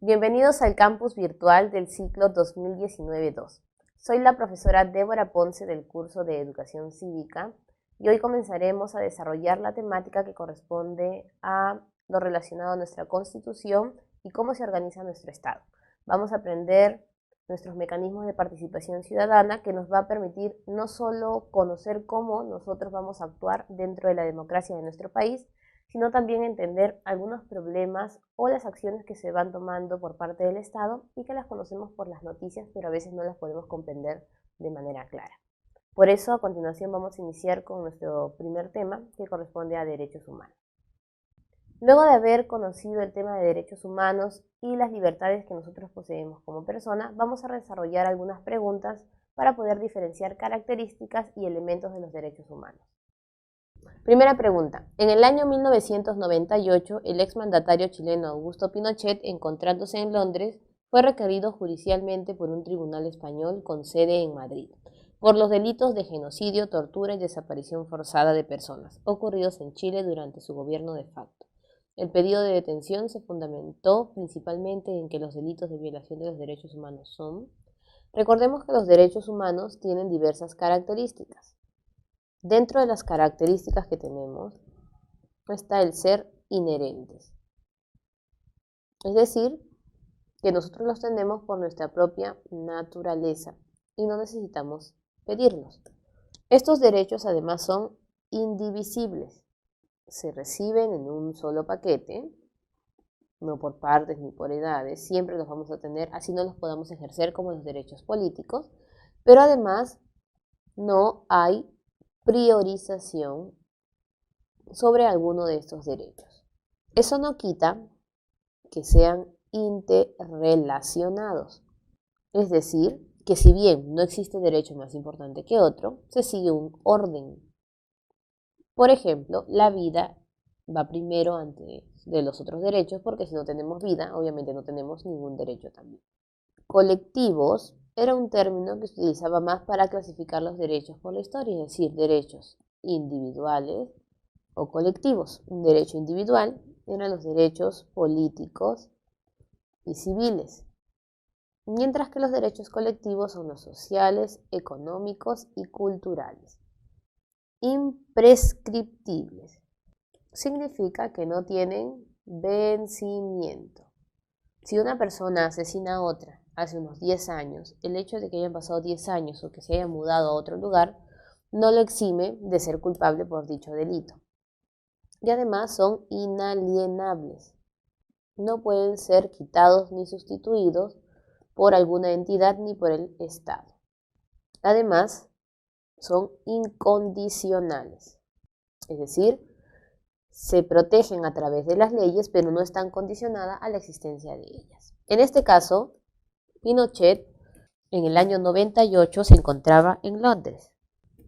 Bienvenidos al campus virtual del ciclo 2019-2. Soy la profesora Débora Ponce del curso de Educación Cívica y hoy comenzaremos a desarrollar la temática que corresponde a lo relacionado a nuestra Constitución y cómo se organiza nuestro Estado. Vamos a aprender nuestros mecanismos de participación ciudadana que nos va a permitir no solo conocer cómo nosotros vamos a actuar dentro de la democracia de nuestro país, sino también entender algunos problemas o las acciones que se van tomando por parte del Estado y que las conocemos por las noticias, pero a veces no las podemos comprender de manera clara. Por eso, a continuación vamos a iniciar con nuestro primer tema, que corresponde a derechos humanos. Luego de haber conocido el tema de derechos humanos y las libertades que nosotros poseemos como persona, vamos a desarrollar algunas preguntas para poder diferenciar características y elementos de los derechos humanos. Primera pregunta. En el año 1998, el exmandatario chileno Augusto Pinochet, encontrándose en Londres, fue requerido judicialmente por un tribunal español con sede en Madrid, por los delitos de genocidio, tortura y desaparición forzada de personas, ocurridos en Chile durante su gobierno de facto. El pedido de detención se fundamentó principalmente en que los delitos de violación de los derechos humanos son... Recordemos que los derechos humanos tienen diversas características. Dentro de las características que tenemos está el ser inherentes, es decir, que nosotros los tenemos por nuestra propia naturaleza y no necesitamos pedirlos. Estos derechos además son indivisibles, se reciben en un solo paquete, no por partes ni por edades, siempre los vamos a tener, así no los podamos ejercer como los derechos políticos, pero además no hay priorización sobre alguno de estos derechos. Eso no quita que sean interrelacionados, es decir, que si bien no existe derecho más importante que otro, se sigue un orden. Por ejemplo, la vida va primero antes de los otros derechos, porque si no tenemos vida, obviamente no tenemos ningún derecho también. Colectivos era un término que se utilizaba más para clasificar los derechos por la historia, es decir, derechos individuales o colectivos. Un derecho individual eran los derechos políticos y civiles, mientras que los derechos colectivos son los sociales, económicos y culturales. Imprescriptibles significa que no tienen vencimiento. Si una persona asesina a otra hace unos 10 años, el hecho de que hayan pasado 10 años o que se haya mudado a otro lugar no lo exime de ser culpable por dicho delito. Y además son inalienables. No pueden ser quitados ni sustituidos por alguna entidad ni por el Estado. Además, son incondicionales. Es decir, se protegen a través de las leyes, pero no están condicionadas a la existencia de ellas. En este caso, Pinochet en el año 98 se encontraba en Londres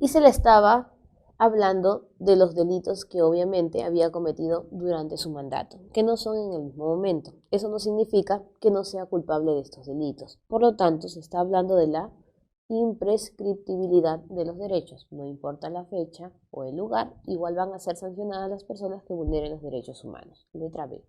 y se le estaba hablando de los delitos que obviamente había cometido durante su mandato, que no son en el mismo momento. Eso no significa que no sea culpable de estos delitos. Por lo tanto, se está hablando de la imprescriptibilidad de los derechos. No importa la fecha o el lugar, igual van a ser sancionadas las personas que vulneren los derechos humanos. Letra B.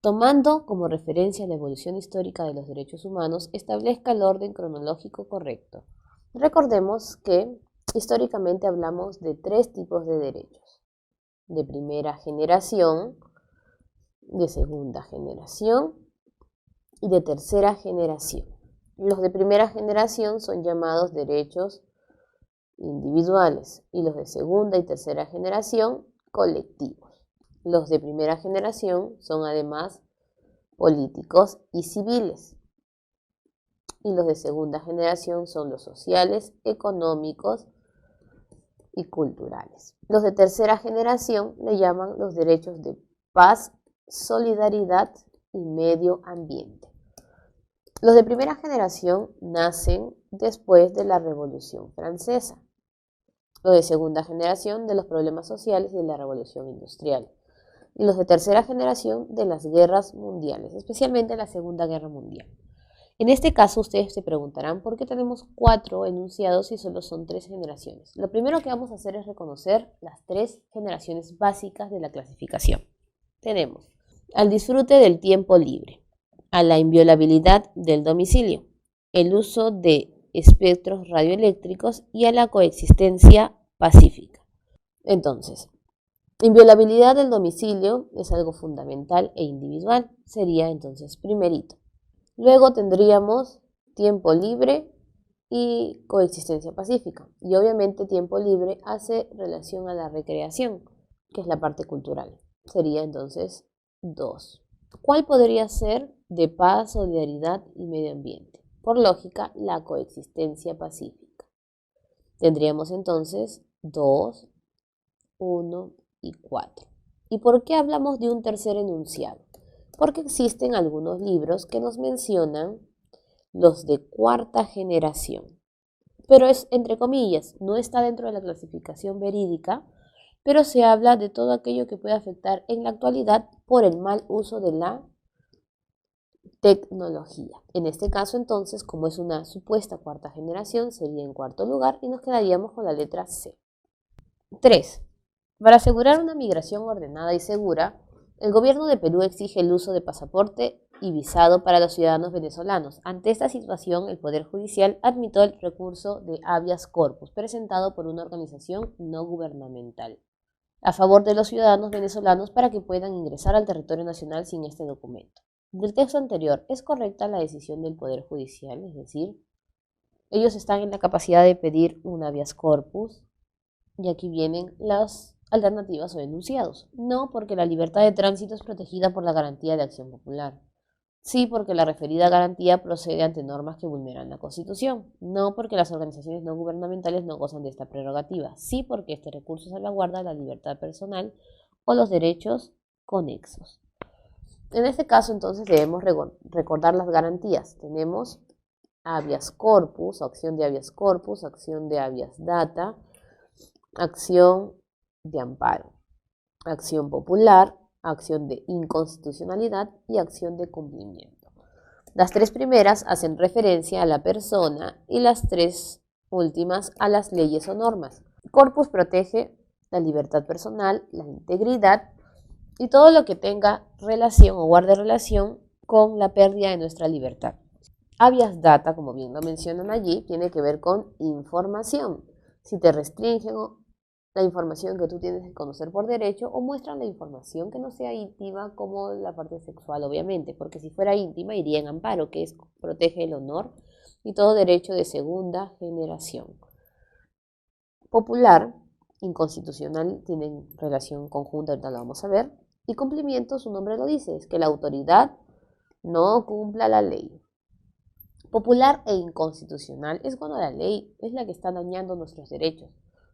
Tomando como referencia la evolución histórica de los derechos humanos, establezca el orden cronológico correcto. Recordemos que históricamente hablamos de 3 tipos de derechos: de primera generación, de segunda generación y de tercera generación. Los de primera generación son llamados derechos individuales y los de segunda y tercera generación colectivos. Los de primera generación son además políticos y civiles. Y los de segunda generación son los sociales, económicos y culturales. Los de tercera generación le llaman los derechos de paz, solidaridad y medio ambiente. Los de primera generación nacen después de la Revolución Francesa. Los de segunda generación de los problemas sociales y de la Revolución Industrial. Y los de tercera generación de las guerras mundiales, especialmente la Segunda Guerra Mundial. En este caso, ustedes se preguntarán por qué tenemos 4 enunciados y solo son 3 generaciones. Lo primero que vamos a hacer es reconocer las 3 generaciones básicas de la clasificación. Tenemos al disfrute del tiempo libre, a la inviolabilidad del domicilio, el uso de espectros radioeléctricos y a la coexistencia pacífica. Entonces, inviolabilidad del domicilio es algo fundamental e individual, sería entonces primerito. Luego tendríamos tiempo libre y coexistencia pacífica. Y obviamente tiempo libre hace relación a la recreación, que es la parte cultural. Sería entonces 2. ¿Cuál podría ser de paz, solidaridad y medio ambiente? Por lógica, la coexistencia pacífica. Tendríamos entonces 2, 1 y 4. ¿Y por qué hablamos de un tercer enunciado? Porque existen algunos libros que nos mencionan los de cuarta generación. Pero es entre comillas, no está dentro de la clasificación verídica, pero se habla de todo aquello que puede afectar en la actualidad por el mal uso de la tecnología. En este caso, entonces, como es una supuesta cuarta generación, sería en cuarto lugar y nos quedaríamos con la letra C. 3. Para asegurar una migración ordenada y segura, el gobierno de Perú exige el uso de pasaporte y visado para los ciudadanos venezolanos. Ante esta situación, el Poder Judicial admitió el recurso de habeas corpus presentado por una organización no gubernamental a favor de los ciudadanos venezolanos para que puedan ingresar al territorio nacional sin este documento. Del texto anterior, ¿es correcta la decisión del Poder Judicial? Es decir, ellos están en la capacidad de pedir un habeas corpus y aquí vienen las alternativas o enunciados. No, porque la libertad de tránsito es protegida por la garantía de acción popular. Sí, porque la referida garantía procede ante normas que vulneran la Constitución. No, porque las organizaciones no gubernamentales no gozan de esta prerrogativa. Sí, porque este recurso salvaguarda la libertad personal o los derechos conexos. En este caso, entonces, debemos recordar las garantías. Tenemos habeas corpus, acción de habeas corpus, acción de habeas data, acción de amparo, acción popular, acción de inconstitucionalidad y acción de cumplimiento. Las tres primeras hacen referencia a la persona y las tres últimas a las leyes o normas. Corpus protege la libertad personal, la integridad y todo lo que tenga relación o guarde relación con la pérdida de nuestra libertad. Habeas data, como bien lo mencionan allí, tiene que ver con información. Si te restringen la información que tú tienes que conocer por derecho o muestran la información que no sea íntima como la parte sexual, obviamente, porque si fuera íntima iría en amparo, que es protege el honor y todo derecho de segunda generación. Popular, inconstitucional, tienen relación conjunta, ahorita lo vamos a ver, y cumplimiento, su nombre lo dice, es que la autoridad no cumpla la ley. Popular e inconstitucional es cuando la ley es la que está dañando nuestros derechos.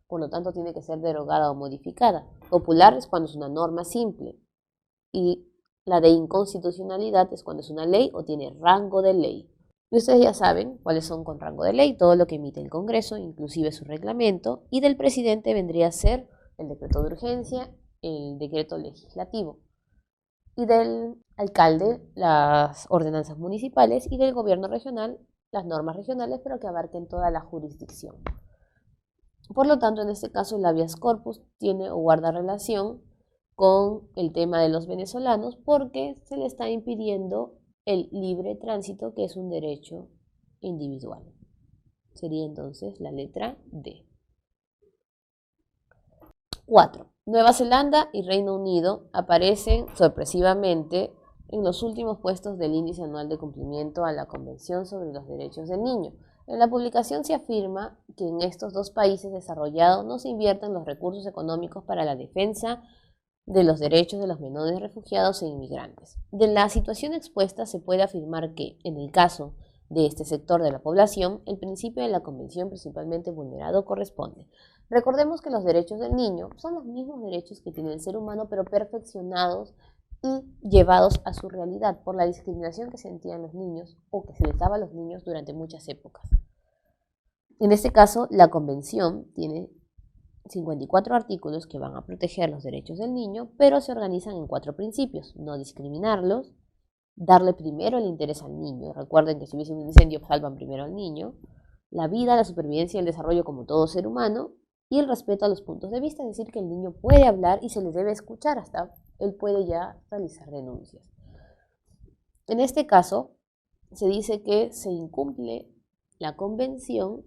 Por lo tanto, tiene que ser derogada o modificada. Popular es cuando es una norma simple y la de inconstitucionalidad es cuando es una ley o tiene rango de ley. Y ustedes ya saben cuáles son con rango de ley, todo lo que emite el Congreso, inclusive su reglamento, y del presidente vendría a ser el decreto de urgencia, el decreto legislativo, y del alcalde las ordenanzas municipales y del gobierno regional las normas regionales, pero que abarquen toda la jurisdicción. Por lo tanto, en este caso, el habeas corpus tiene o guarda relación con el tema de los venezolanos porque se le está impidiendo el libre tránsito, que es un derecho individual. Sería entonces la letra D. 4. Nueva Zelanda y Reino Unido aparecen sorpresivamente en los últimos puestos del índice anual de cumplimiento a la Convención sobre los Derechos del Niño. En la publicación se afirma que en estos dos países desarrollados no se invierten los recursos económicos para la defensa de los derechos de los menores refugiados e inmigrantes. De la situación expuesta se puede afirmar que, en el caso de este sector de la población, el principio de la Convención principalmente vulnerado corresponde. Recordemos que los derechos del niño son los mismos derechos que tiene el ser humano, pero perfeccionados y llevados a su realidad por la discriminación que sentían los niños o que se les daba a los niños durante muchas épocas. En este caso, la Convención tiene 54 artículos que van a proteger los derechos del niño, pero se organizan en 4 principios: no discriminarlos, darle primero el interés al niño. Recuerden que si hubiese un incendio, salvan primero al niño. La vida, la supervivencia y el desarrollo como todo ser humano. Y el respeto a los puntos de vista, es decir, que el niño puede hablar y se le debe escuchar, hasta él puede ya realizar denuncias. En este caso, se dice que se incumple la convención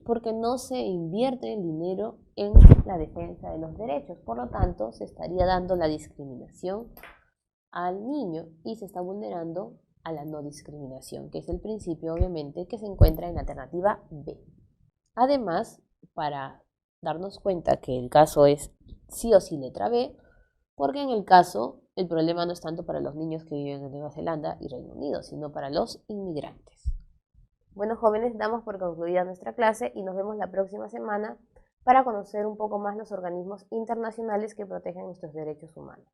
porque no se invierte el dinero en la defensa de los derechos. Por lo tanto, se estaría dando la discriminación al niño y se está vulnerando a la no discriminación, que es el principio, obviamente, que se encuentra en la alternativa B. Además, para darnos cuenta que el caso es sí o sí letra B, porque en el caso el problema no es tanto para los niños que viven en Nueva Zelanda y Reino Unido, sino para los inmigrantes. Bueno, jóvenes, damos por concluida nuestra clase y nos vemos la próxima semana para conocer un poco más los organismos internacionales que protegen nuestros derechos humanos.